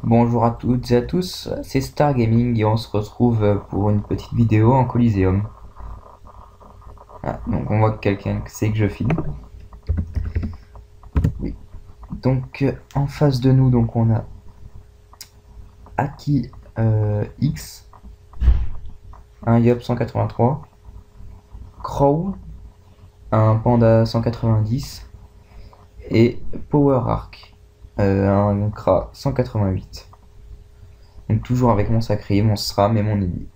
Bonjour à toutes et à tous, c'est Star Gaming et on se retrouve pour une petite vidéo en Coliseum. Ah, donc on voit que quelqu'un sait que je filme. Oui. Donc en face de nous, donc on a Aki X, un Yop 183, Crow, un Panda 190 et Power Arc, un Kra 188. Donc toujours avec mon Sacré, mon SRAM et mon ennemi.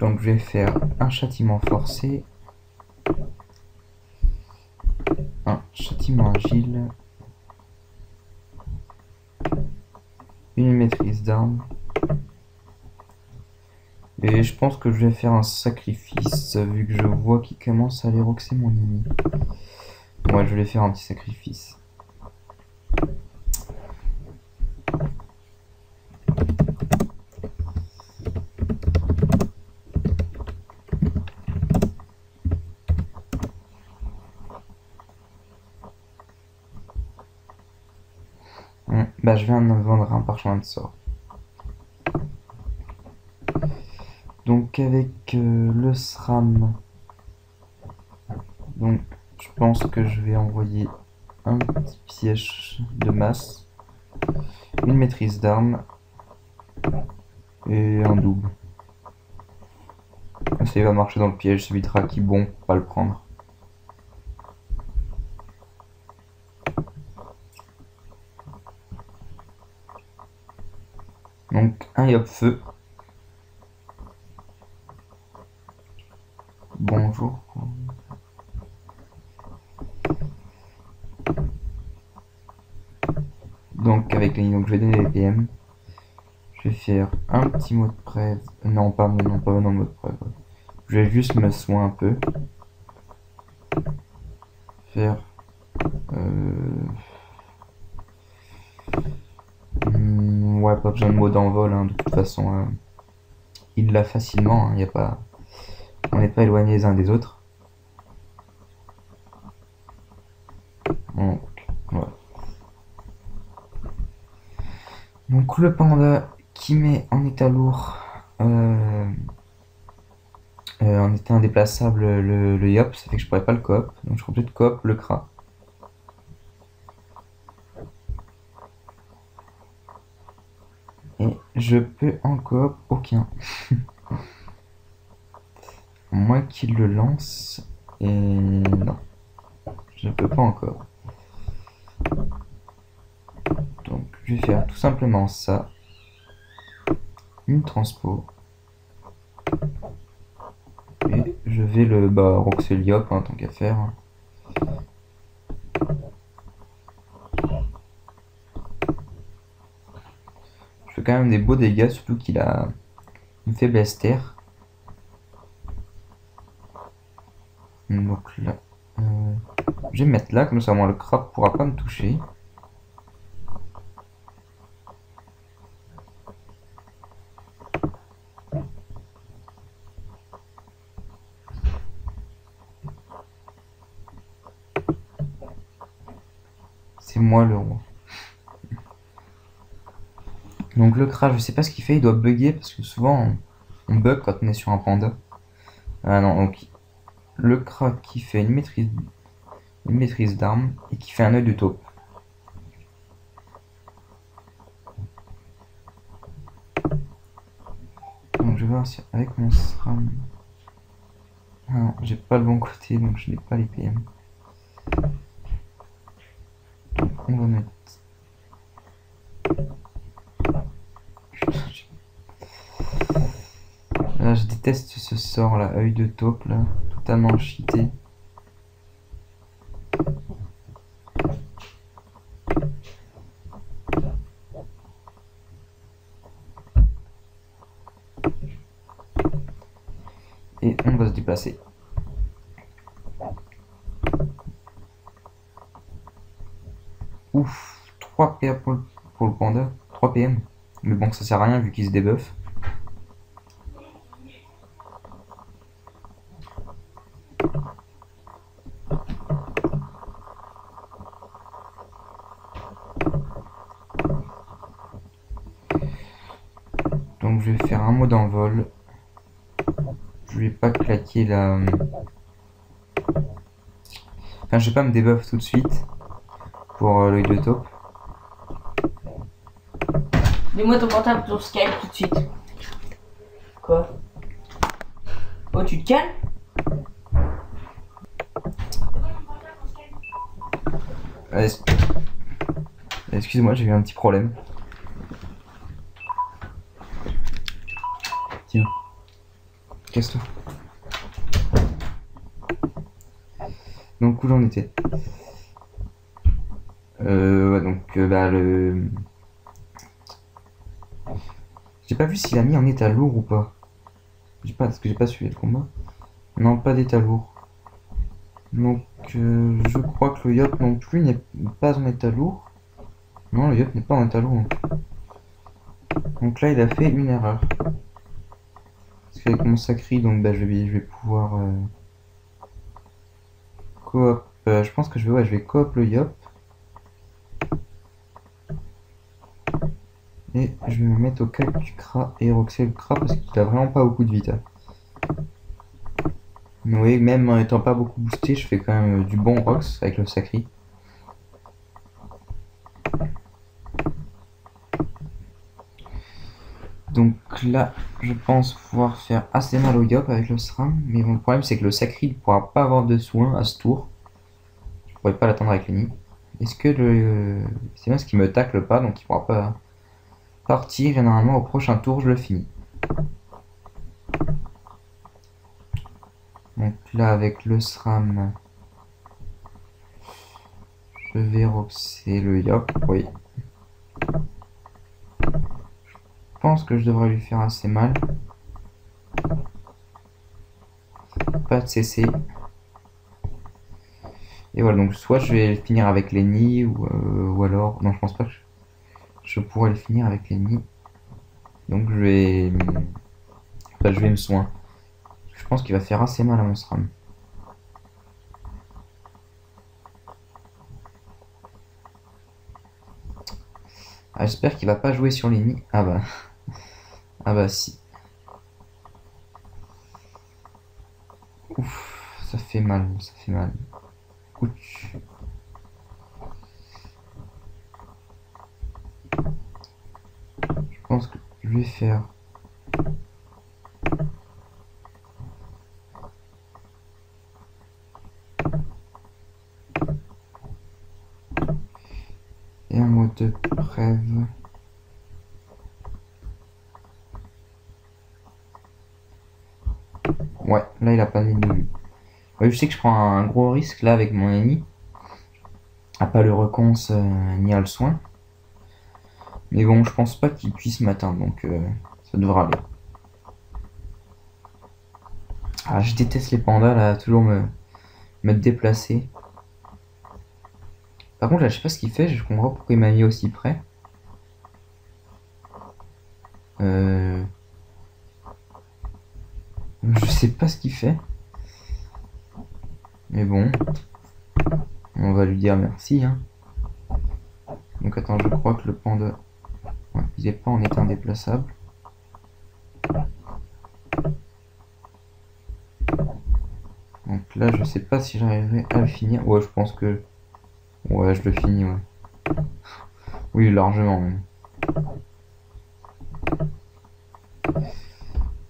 Donc je vais faire un châtiment forcé, un châtiment agile, une maîtrise d'armes, et je pense que je vais faire un sacrifice vu que je vois qu'il commence à aller roxer mon ennemi. Ouais, je vais faire un petit sacrifice. Bah je viens de vendre un parchemin de sort. Donc avec le SRAM, donc je pense que je vais envoyer un petit piège de masse, une maîtrise d'armes et un double. Ça il va marcher dans le piège, ça évitera qu'il bon pour pas le prendre. Donc un Yop feu. Bonjour. Donc avec les donc je vais donner les PM. Je vais faire un petit mot de presse. Non pas non mot de presse. Je vais juste me soigner un peu. Faire ouais, pas besoin de mot d'envol, hein, de toute façon il l'a facilement, hein, y a pas... on n'est pas éloignés les uns des autres. Donc, voilà. Donc le panda qui met en état lourd, en état indéplaçable le Yop, ça fait que je pourrais pas le coop, donc je pourrais peut-être coop le Kra. Et je peux en coop aucun. Moi qui le lance, et non, je peux pas encore. Donc je vais faire tout simplement ça, une transpo, et je vais le roxer le Yop, hein, tant qu'à faire. Je fais quand même des beaux dégâts, surtout qu'il a une faiblesse terre. Donc là, je vais me mettre là, comme ça moi le crabe pourra pas me toucher. C'est moi le roi. Donc le crabe, je sais pas ce qu'il fait, il doit bugger parce que souvent on bug quand on est sur un panda. Ah non, donc le crabe qui fait une maîtrise d'armes et qui fait un œil de taupe. Donc je vais voir si avec mon SRAM. Ah non, j'ai pas le bon côté donc je n'ai pas les PM. Donc on va mettre. Là je déteste ce sort là, œil de taupe là, totalement cheaté. Et on va se déplacer. Ouf, 3 PM pour le panda, 3 PM. Mais bon, ça sert à rien vu qu'il se débuff. je vais faire un mot d'envol. Je vais pas claquer la... Enfin, je vais pas me débuff tout de suite pour l'œil de taupe. Dis-moi ton portable sur Skype tout de suite. Quoi? Oh, tu te calmes? Excuse-moi, j'ai eu un petit problème. Tiens. Casse-toi. Donc où j'en étais? Ouais, donc bah le... J'ai pas vu s'il a mis en état lourd ou pas. Parce que j'ai pas suivi le combat. Non, pas d'état lourd. Donc je crois que le Yop non plus n'est pas en état lourd. Non, le Yop n'est pas en état lourd non plus. Donc là il a fait une erreur. Parce qu'avec mon sacri, donc bah, je vais pouvoir coop. Je pense que je vais coop le Yop. Et je vais me mettre au calque du Kra et roxer le Kra parce qu'il a vraiment pas beaucoup de vita. Mais oui, même en étant pas beaucoup boosté, je fais quand même du bon rox avec le sacri. Donc là, je pense pouvoir faire assez mal au Yop avec le SRAM. Mais bon, le problème c'est que le sacri ne pourra pas avoir de soin à ce tour. Je pourrais pas l'attendre avec Lenny. Est-ce que le... C'est bien ce qui me tacle pas, donc il pourra pas partir. Et normalement au prochain tour, je le finis. Donc là, avec le SRAM, je vais roxer le Yop. Oui. Je pense que je devrais lui faire assez mal. Pas de CC. Et voilà, donc soit je vais finir avec Lenny ou alors... Non, je pense pas que je pourrais le finir avec Lenny. Donc je vais... Enfin, je vais me soin. Je pense qu'il va faire assez mal à mon SRAM. Ah, j'espère qu'il va pas jouer sur Lenny. Ah bah... Ah bah si. Ouf, ça fait mal, ça fait mal. Ouch. Je pense que je vais faire... Et un mot de preuve. Ouais, là il a pas mis de vue. Ouais, je sais que je prends un gros risque là avec mon ennemi. À pas le reconce ni à le soin. Mais bon, je pense pas qu'il puisse m'atteindre, donc ça devra aller. Ah, je déteste les pandas là, toujours me déplacer. Par contre là, je sais pas ce qu'il fait, je comprends pas pourquoi il m'a mis aussi près. Je sais pas ce qu'il fait. Mais bon, on va lui dire merci. Hein. Donc attends, je crois que le panda, ouais, il est pas en état indéplaçable. Donc là, je sais pas si j'arriverai à le finir. Ouais, je pense que... Ouais, je le finis, ouais. Oui, largement même.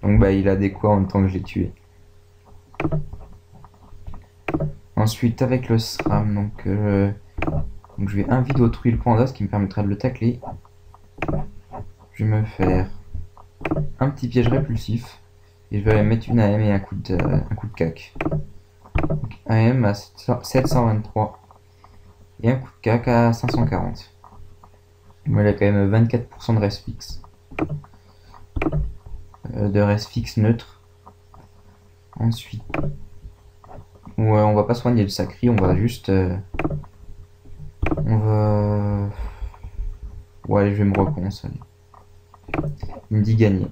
Donc bah, il a des quoi en même temps que je l'ai tué. Ensuite, avec le SRAM, donc je vais inviter autrui le panda, ce qui me permettra de le tacler. Je vais me faire un petit piège répulsif. Et je vais aller mettre une AM et un coup de cac. Donc, AM à 723. Et un coup de cac à 540. Moi, il a quand même 24% de reste fixe. De reste fixe neutre. Ensuite... Ouais, on va pas soigner le sacri, on va juste... on va... Ouais, allez, je vais me reconce. Il me dit gagner.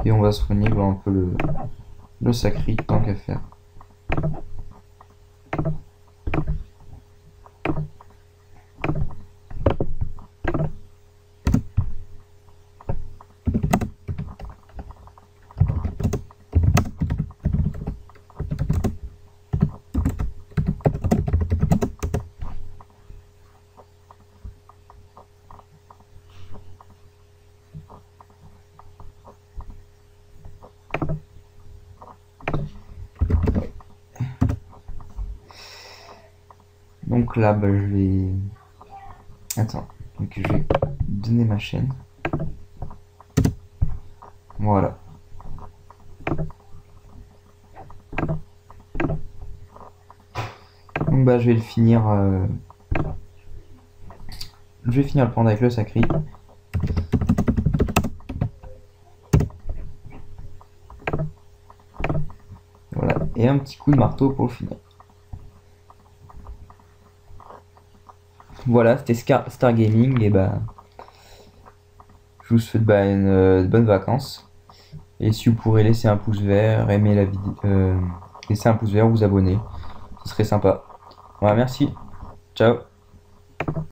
Et on va soigner un peu le sacri tant qu'à faire. Donc là, bah, je vais... Attends, donc je vais donner ma chaîne. Voilà. Donc bah je vais le finir. Je vais finir le prendre avec le sacri. Voilà. Et un petit coup de marteau pour le finir. Voilà, c'était Star Gaming et bah je vous souhaite bah, de bonnes vacances. Et si vous pourrez laisser un pouce vert, aimer la vidéo, laisser un pouce vert, vous abonner, ce serait sympa. Voilà, merci. Ciao.